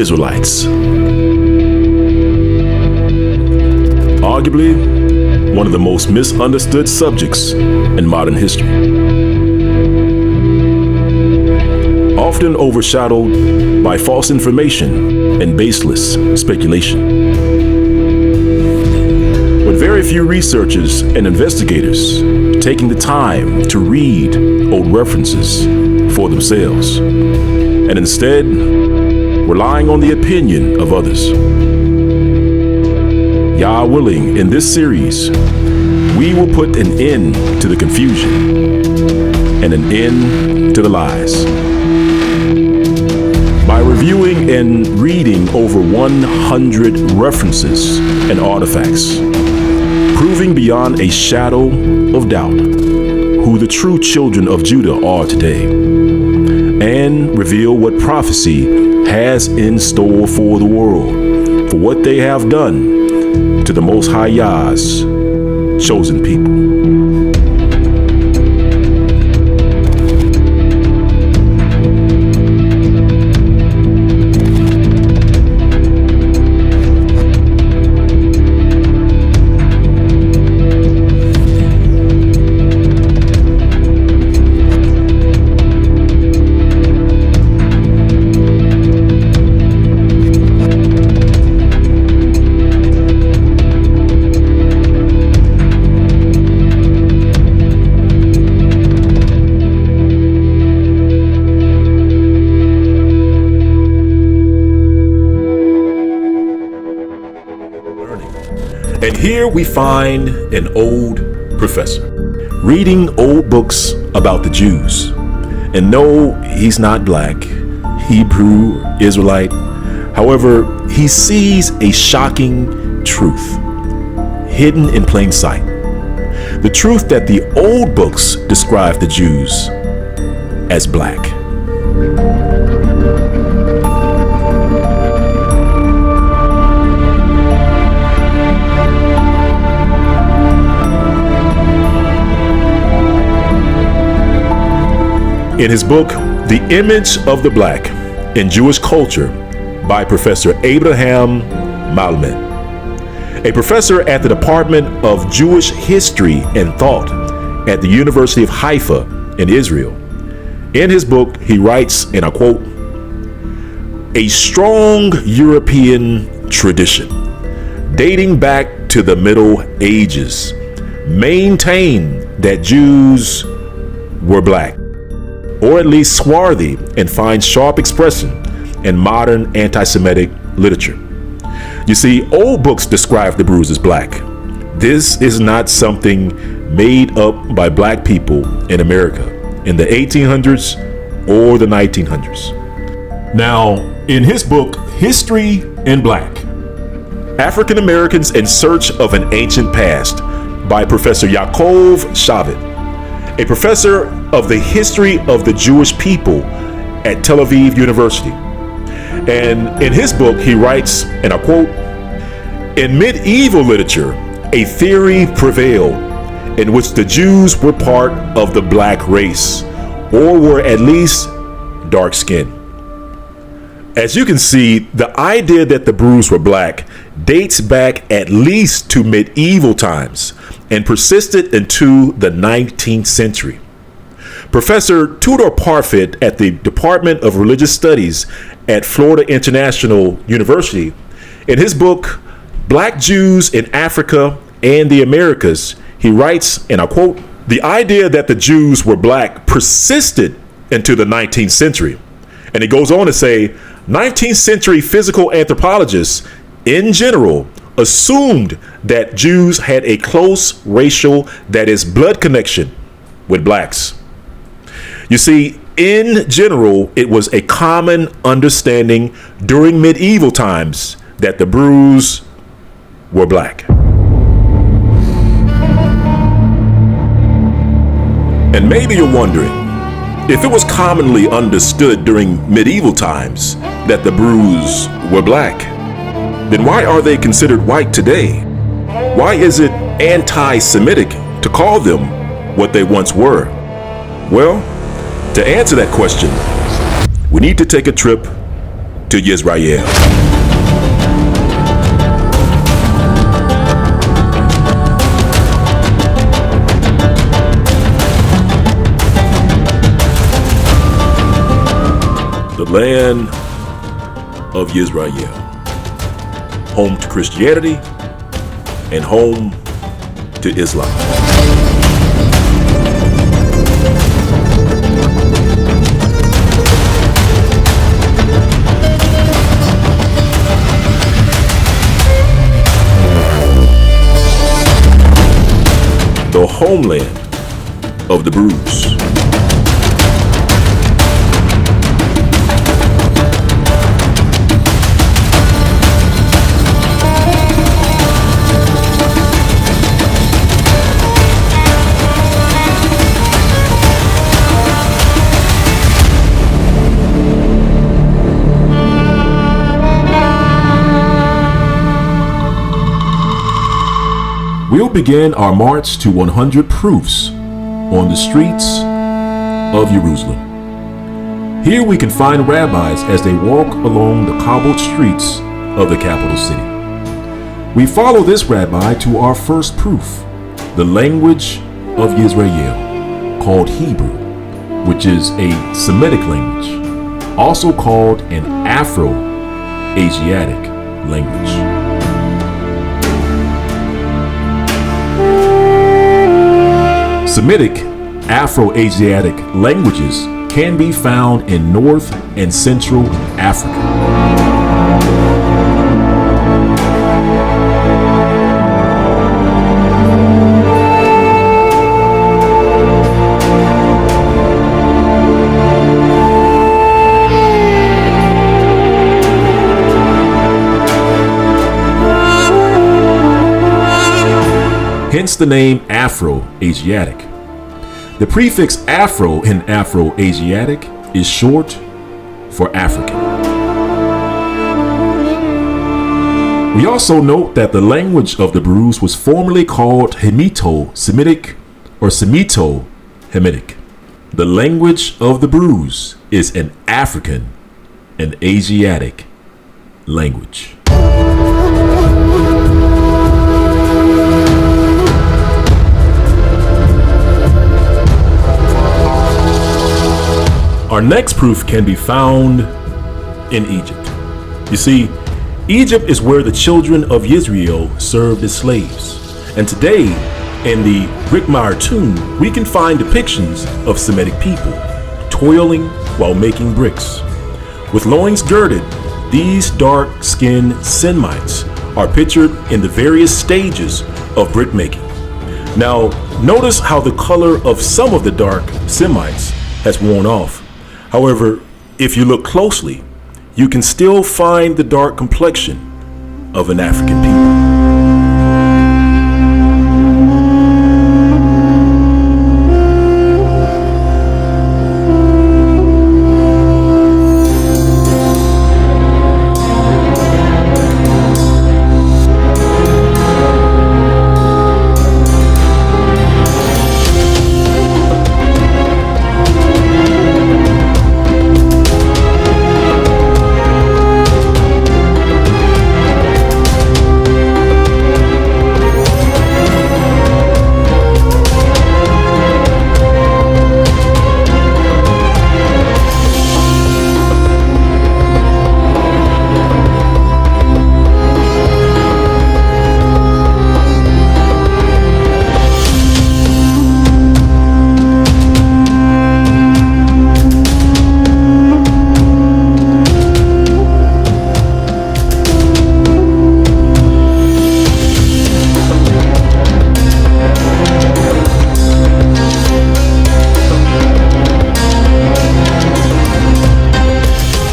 Israelites. Arguably, one of the most misunderstood subjects in modern history. Often overshadowed by false information and baseless speculation. With very few researchers and investigators taking the time to read old references for themselves, and instead relying on the opinion of others. Yah willing, in this series, we will put an end to the confusion and an end to the lies. By reviewing and reading over 100 references and artifacts, proving beyond a shadow of doubt who the true children of Judah are today, and reveal what prophecy has in store for the world, for what they have done to the Most High Yah's chosen people. And here we find an old professor reading old books about the Jews. And no, he's not black, Hebrew, Israelite. However, he sees a shocking truth hidden in plain sight. The truth that the old books describe the Jews as black. In his book, The Image of the Black in Jewish Culture by Professor Abraham Malman, a professor at the Department of Jewish History and Thought at the University of Haifa in Israel. In his book, he writes, and I quote, "A strong European tradition dating back to the Middle Ages maintained that Jews were black, or at least swarthy, and find sharp expression in modern anti-Semitic literature. You see, old books describe the Hebrews as black. This is not something made up by black people in America in the 1800s or the 1900s. Now, in his book, History in Black, African Americans in Search of an Ancient Past by Professor Yaakov Shavit, a professor of the history of the Jewish people at Tel Aviv University. And in his book, he writes, and I quote, "In medieval literature, a theory prevailed in which the Jews were part of the black race, or were at least dark-skinned." As you can see, the idea that the Hebrews were black dates back at least to medieval times and persisted into the 19th century. Professor Tudor Parfit at the Department of Religious Studies at Florida International University, in his book, Black Jews in Africa and the Americas, he writes, and I quote, "The idea that the Jews were black persisted into the 19th century." And he goes on to say, 19th century physical anthropologists in general assumed that Jews had a close racial, that is, blood connection with blacks. You see, in general, it was a common understanding during medieval times that the Hebrews were black. And maybe you're wondering, if it was commonly understood during medieval times that the Hebrews were black, then why are they considered white today? Why is it anti-Semitic to call them what they once were? Well, to answer that question, we need to take a trip to Israel. The land of Israel, home to Christianity and home to Islam. The homeland of the Bruise. We'll begin our march to 100 proofs on the streets of Jerusalem. Here we can find rabbis as they walk along the cobbled streets of the capital city. We follow this rabbi to our first proof, the language of Israel, called Hebrew, which is a Semitic language, also called an Afro-Asiatic language. Semitic Afro-Asiatic languages can be found in North and Central Africa. Hence the name Afro-Asiatic. The prefix Afro in Afro-Asiatic is short for African. We also note that the language of the Bruise was formerly called Hemito-Semitic or Semito-Hamitic. The language of the Bruise is an African and Asiatic language. Our next proof can be found in Egypt. You see, Egypt is where the children of Israel served as slaves. And today, in the Brickmeyer tomb, we can find depictions of Semitic people toiling while making bricks. With loins girded, these dark-skinned Semites are pictured in the various stages of brick making. Now, notice how the color of some of the dark Semites has worn off. However, if you look closely, you can still find the dark complexion of an African people.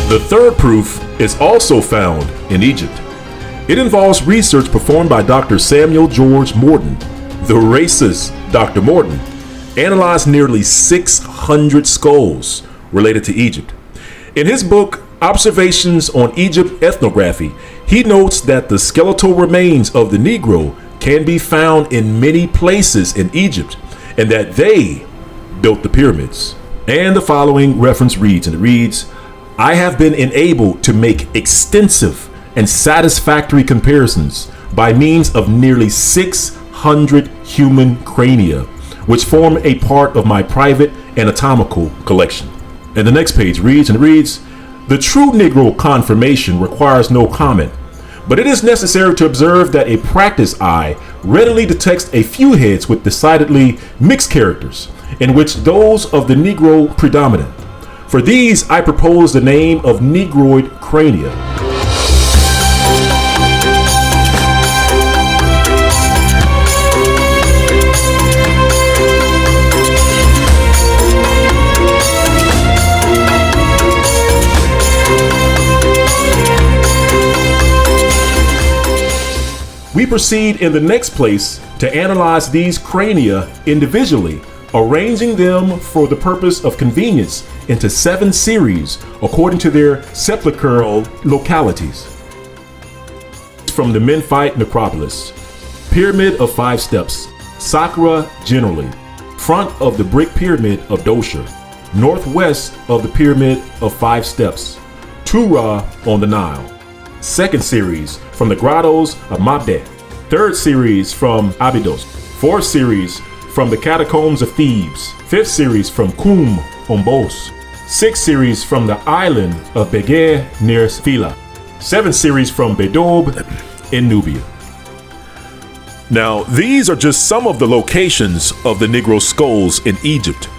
The third proof is also found in Egypt. It involves research performed by Dr. Samuel George Morton. The racist Dr. Morton analyzed nearly 600 skulls related to Egypt. In his book, Observations on Egypt Ethnography, he notes that the skeletal remains of the Negro can be found in many places in Egypt, and that they built the pyramids. And the following reference reads, I have been enabled to make extensive and satisfactory comparisons by means of nearly 600 human crania, which form a part of my private anatomical collection. And the next page reads, the true Negro conformation requires no comment, but it is necessary to observe that a practiced eye readily detects a few heads with decidedly mixed characters, in which those of the Negro predominate. For these, I propose the name of Negroid crania. We proceed in the next place to analyze these crania individually, arranging them for the purpose of convenience into 7 series according to their sepulchral localities. From the Memphite necropolis, Pyramid of 5 Steps, Saqqara generally, front of the brick pyramid of Dosher, northwest of the Pyramid of 5 Steps, Tura on the Nile. 2nd series from the grottos of Mabde. 3rd series from Abydos. 4th series from the catacombs of Thebes. 5th series from Kum on Bos. 6th series from the island of Beger near Phila. 7th series from Bedob in Nubia. Now, these are just some of the locations of the Negro skulls in Egypt.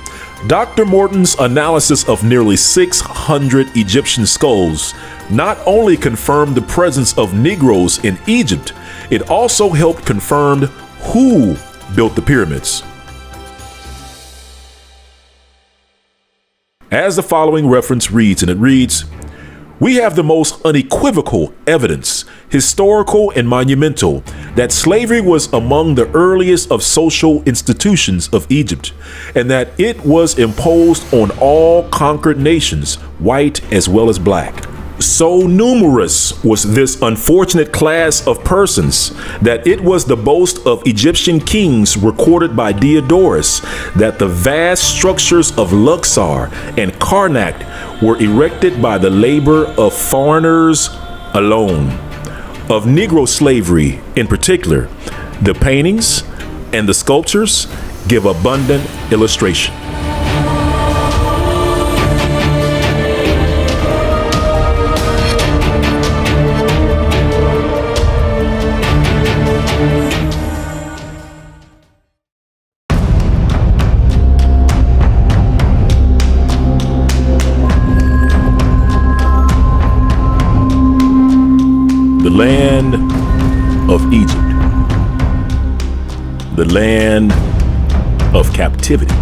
Dr. Morton's analysis of nearly 600 Egyptian skulls not only confirmed the presence of Negroes in Egypt, it also helped confirm who built the pyramids. As the following reference reads, we have the most unequivocal evidence, historical and monumental, that slavery was among the earliest of social institutions of Egypt, and that it was imposed on all conquered nations, white as well as black. So numerous was this unfortunate class of persons that it was the boast of Egyptian kings recorded by Diodorus that the vast structures of Luxor and Karnak were erected by the labor of foreigners alone. Of Negro slavery in particular, the paintings and the sculptures give abundant illustration. The land of Egypt, the land of captivity,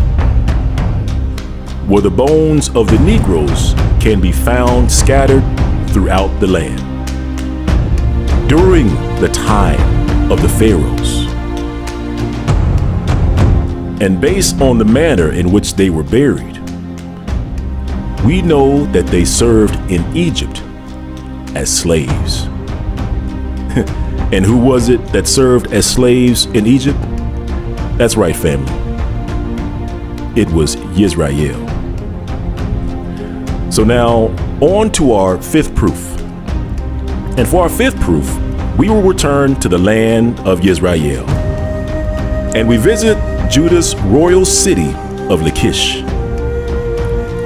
where the bones of the Negroes can be found scattered throughout the land. During the time of the pharaohs, and based on the manner in which they were buried, we know that they served in Egypt as slaves. And who was it that served as slaves in Egypt? That's right, family. It was Yisrael. So now, on to our 5th proof. And for our 5th proof, we will return to the land of Yisrael. And we visit Judah's royal city of Lakish,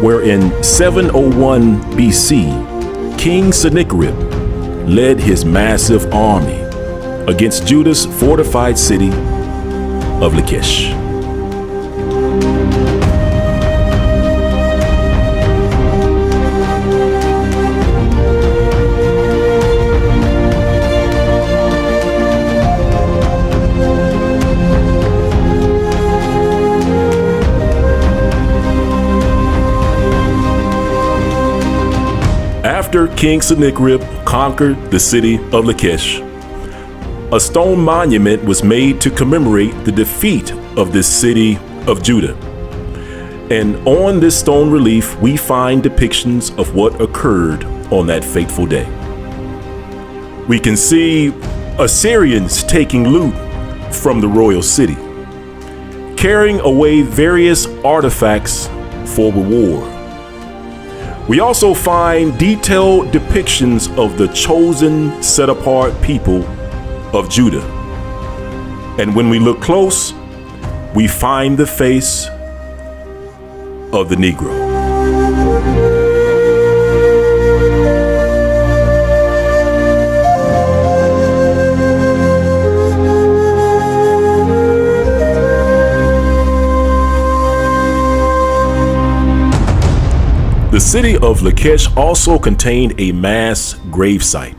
where in 701 BC, King Sennacherib led his massive army against Judah's fortified city of Lakish. After King Sennacherib conquered the city of Lakish, a stone monument was made to commemorate the defeat of this city of Judah. And on this stone relief, we find depictions of what occurred on that fateful day. We can see Assyrians taking loot from the royal city, carrying away various artifacts for reward. We also find detailed depictions of the chosen, set-apart people of Judah. And when we look close, we find the face of the Negro. The city of Lakish also contained a mass gravesite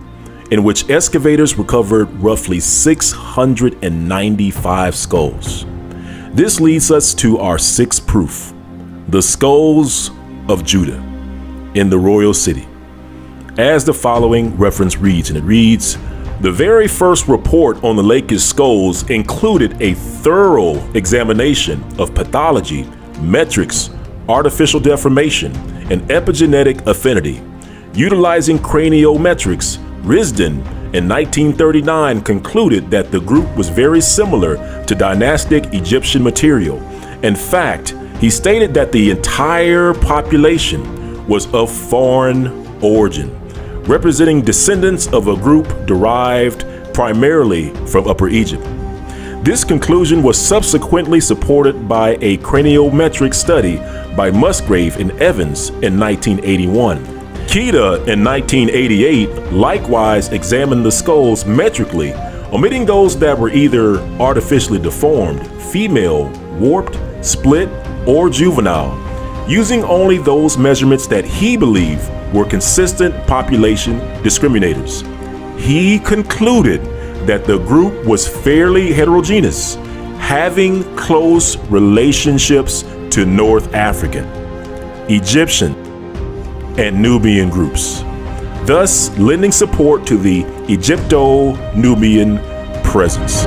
in which excavators recovered roughly 695 skulls. This leads us to our sixth proof, the skulls of Judah in the royal city. As the following reference reads, and it reads, the very first report on the Lakish skulls included a thorough examination of pathology, metrics, artificial deformation, and epigenetic affinity. Utilizing craniometrics, Risden in 1939 concluded that the group was very similar to dynastic Egyptian material. In fact, he stated that the entire population was of foreign origin, representing descendants of a group derived primarily from Upper Egypt. This conclusion was subsequently supported by a craniometric study by Musgrave and Evans in 1981. Keita in 1988 likewise examined the skulls metrically, omitting those that were either artificially deformed, female, warped, split, or juvenile, using only those measurements that he believed were consistent population discriminators. He concluded that the group was fairly heterogeneous, having close relationships to North African, Egyptian, and Nubian groups, thus lending support to the Egypto-Nubian presence.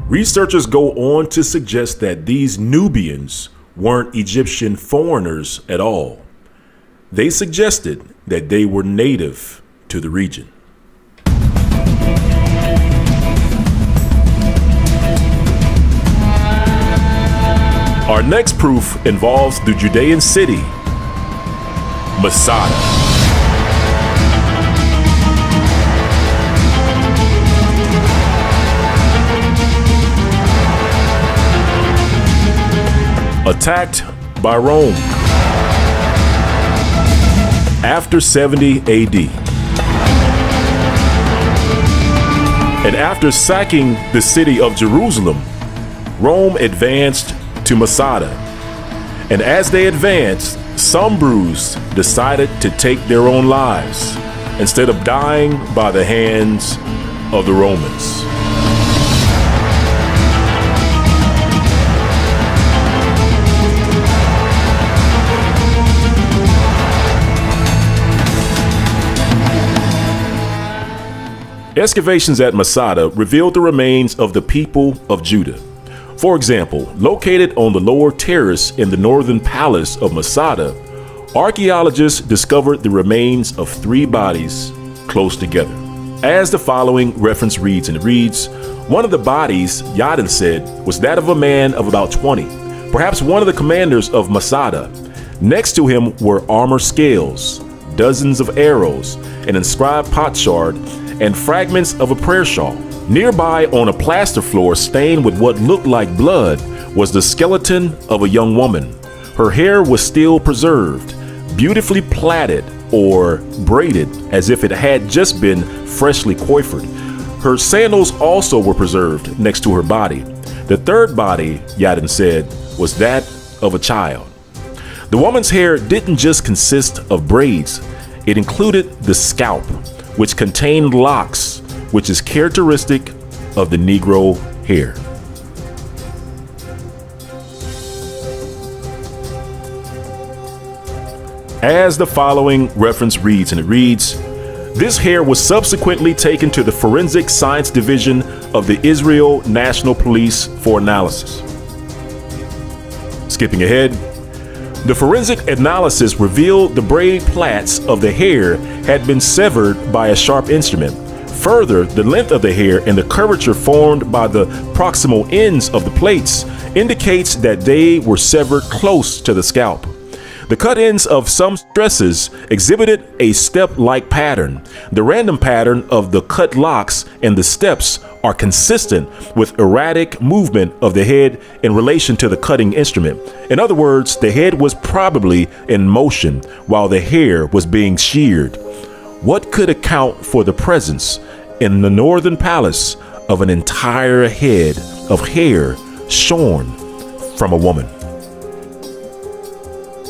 Researchers go on to suggest that these Nubians weren't Egyptian foreigners at all. They suggested that they were native to the region. Our next proof involves the Judean city, Masada. Attacked by Rome after 70 AD. And after sacking the city of Jerusalem, Rome advanced to Masada. And as they advanced, some Brews decided to take their own lives instead of dying by the hands of the Romans. Excavations at Masada revealed the remains of the people of Judah. For example, located on the lower terrace in the northern palace of Masada, archaeologists discovered the remains of 3 bodies close together. As the following reference reads, and it reads, one of the bodies, Yadin said, was that of a man of about 20, perhaps one of the commanders of Masada. Next to him were armor scales, dozens of arrows, an inscribed potsherd, and fragments of a prayer shawl. Nearby on a plaster floor stained with what looked like blood was the skeleton of a young woman. Her hair was still preserved, beautifully plaited or braided as if it had just been freshly coifed. Her sandals also were preserved next to her body. The third body, Yadin said, was that of a child. The woman's hair didn't just consist of braids. It included the scalp, which contained locks, which is characteristic of the Negro hair. As the following reference reads, and it reads, this hair was subsequently taken to the Forensic Science Division of the Israel National Police for analysis. Skipping ahead, The forensic analysis revealed the braid plaits of the hair had been severed by a sharp instrument. Further, the length of the hair and the curvature formed by the proximal ends of the plaits indicates that they were severed close to the scalp. The cut ends of some tresses exhibited a step-like pattern. The random pattern of the cut locks and the steps are consistent with erratic movement of the head in relation to the cutting instrument. In other words, the head was probably in motion while the hair was being sheared. What could account for the presence in the northern palace of an entire head of hair shorn from a woman?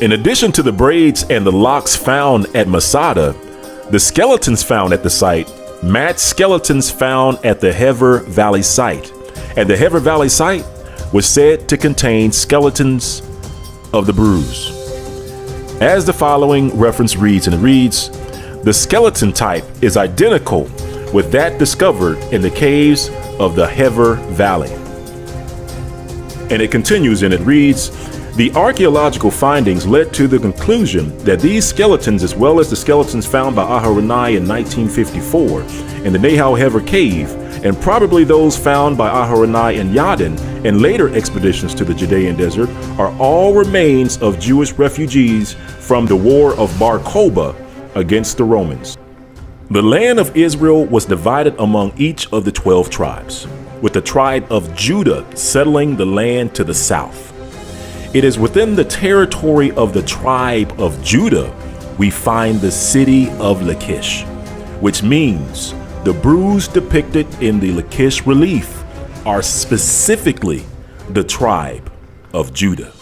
In addition to the braids and the locks found at Masada, the skeletons found at the site match skeletons found at the Hever Valley site. And the Hever Valley site was said to contain skeletons of the Brus. As the following reference reads, and it reads, the skeleton type is identical with that discovered in the caves of the Hever Valley. And it continues and it reads, the archaeological findings led to the conclusion that these skeletons, as well as the skeletons found by Aharonai in 1954 in the Nahal Hever Cave, and probably those found by Aharonai and Yadin in later expeditions to the Judean desert, are all remains of Jewish refugees from the War of Bar Kokhba against the Romans. The land of Israel was divided among each of the 12 tribes, with the tribe of Judah settling the land to the south. It is within the territory of the tribe of Judah we find the city of Lakish, which means the Brus depicted in the Lachish Relief are specifically the tribe of Judah.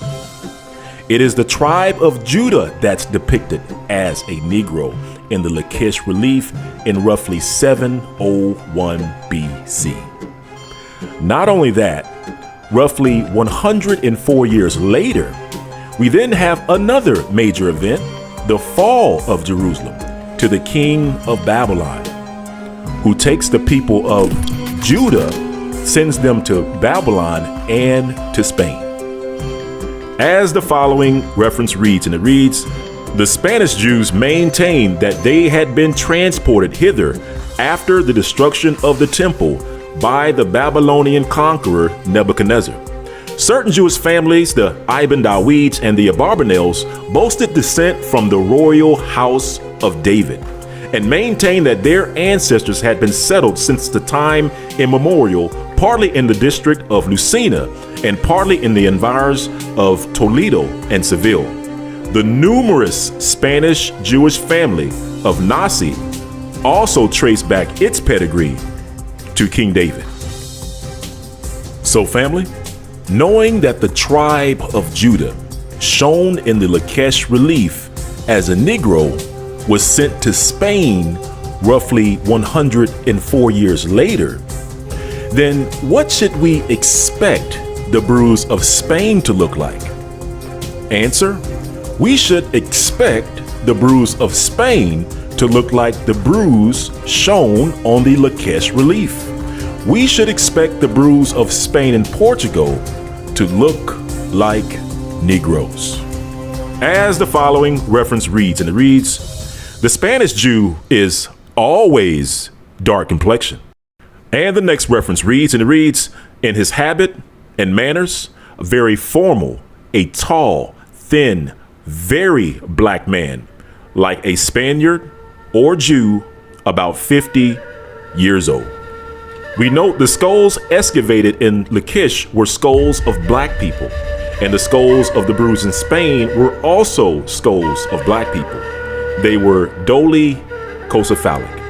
It is the tribe of Judah that's depicted as a Negro in the Lachish Relief in roughly 701 BC. Not only that, roughly 104 years later, we then have another major event, the fall of Jerusalem to the king of Babylon, who takes the people of Judah, sends them to Babylon and to Spain. As the following reference reads, and it reads, the Spanish Jews maintained that they had been transported hither after the destruction of the temple by the Babylonian conqueror Nebuchadnezzar. Certain Jewish families, the Ibn Dawids and the Abarbanels, boasted descent from the royal house of David and maintained that their ancestors had been settled since the time immemorial, partly in the district of Lucena and partly in the environs of Toledo and Seville. The numerous Spanish Jewish family of Nasi also traced back its pedigree to King David. So family, knowing that the tribe of Judah, shown in the Lachish Relief as a Negro, was sent to Spain roughly 104 years later, then what should we expect the Brus of Spain to look like? Answer: we should expect the Brus of Spain to look like the Brus shown on the Lachish Relief. We should expect the Brus of Spain and Portugal to look like Negroes. As the following reference reads, and it reads, the Spanish Jew is always dark complexion. And the next reference reads, and it reads, in his habit and manners, very formal, a tall, thin, very black man, like a Spaniard or Jew about 50 years old. We note the skulls excavated in Lachish were skulls of black people, and the skulls of the Brus in Spain were also skulls of black people. They were dolichocephalic.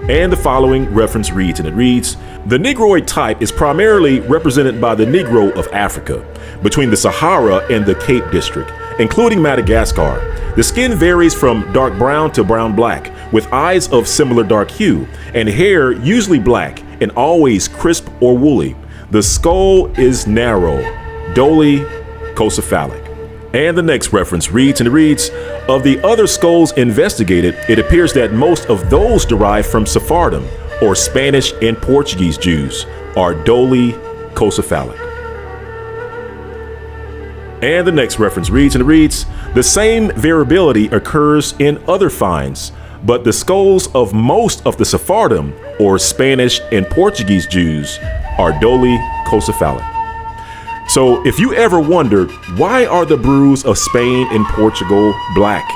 And the following reference reads, and it reads, the Negroid type is primarily represented by the Negro of Africa, between the Sahara and the Cape District, including Madagascar. The skin varies from dark brown to brown black, with eyes of similar dark hue, and hair usually black and always crisp or woolly. The skull is narrow, dolichocephalic. And the next reference reads, and it reads, of the other skulls investigated, it appears that most of those derived from Sephardim, or Spanish and Portuguese Jews, are dolichocephalic. And the next reference reads, and it reads, The same variability occurs in other finds, but the skulls of most of the Sephardim, or Spanish and Portuguese Jews, are doli cocephallic. So if you ever wondered, why are the Druze of Spain and Portugal black?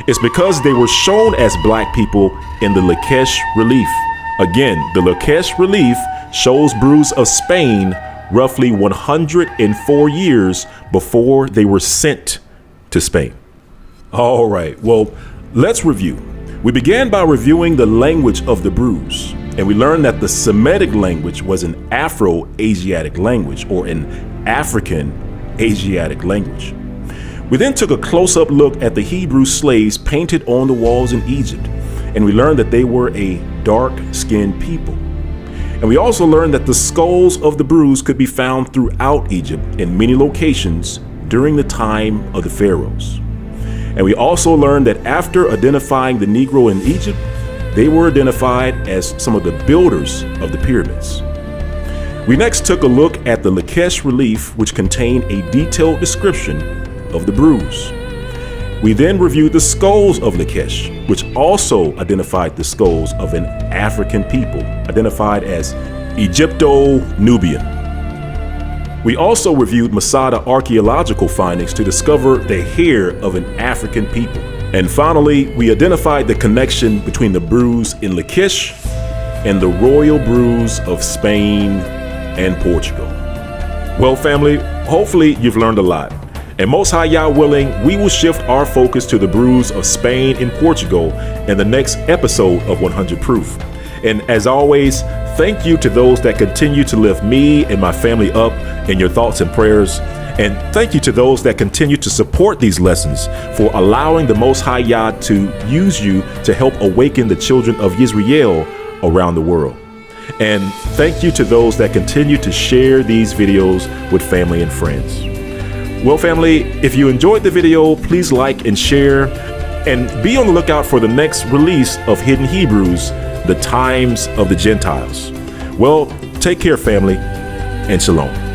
It's because they were shown as black people in the Lachish Relief. Again, the Lachish Relief shows Druze of Spain roughly 104 years before they were sent to Spain. All right, well, let's review. We began by reviewing the language of the Druze, and we learned that the Semitic language was an Afro-Asiatic language, or an African-Asiatic language. We then took a close-up look at the Hebrew slaves painted on the walls in Egypt, and we learned that they were a dark-skinned people. And we also learned that the skulls of the Druze could be found throughout Egypt in many locations during the time of the pharaohs. And we also learned that after identifying the Negro in Egypt, they were identified as some of the builders of the pyramids. We next took a look at the Lachish Relief, which contained a detailed description of the Druze. We then reviewed the skulls of Lachish, which also identified the skulls of an African people, identified as Egypto-Nubian. We also reviewed Masada archaeological findings to discover the hair of an African people. And finally, we identified the connection between the Druze in Lachish and the royal Druze of Spain and Portugal. Well, family, hopefully you've learned a lot. And Most High Yah willing, we will shift our focus to the Druze of Spain and Portugal in the next episode of 100 Proof. And as always, thank you to those that continue to lift me and my family up in your thoughts and prayers. And thank you to those that continue to support these lessons for allowing the Most High Yah to use you to help awaken the children of Israel around the world. And thank you to those that continue to share these videos with family and friends. Well, family, if you enjoyed the video, please like and share, and be on the lookout for the next release of Hidden Hebrews, The Times of the Gentiles. Well, take care, family, and shalom.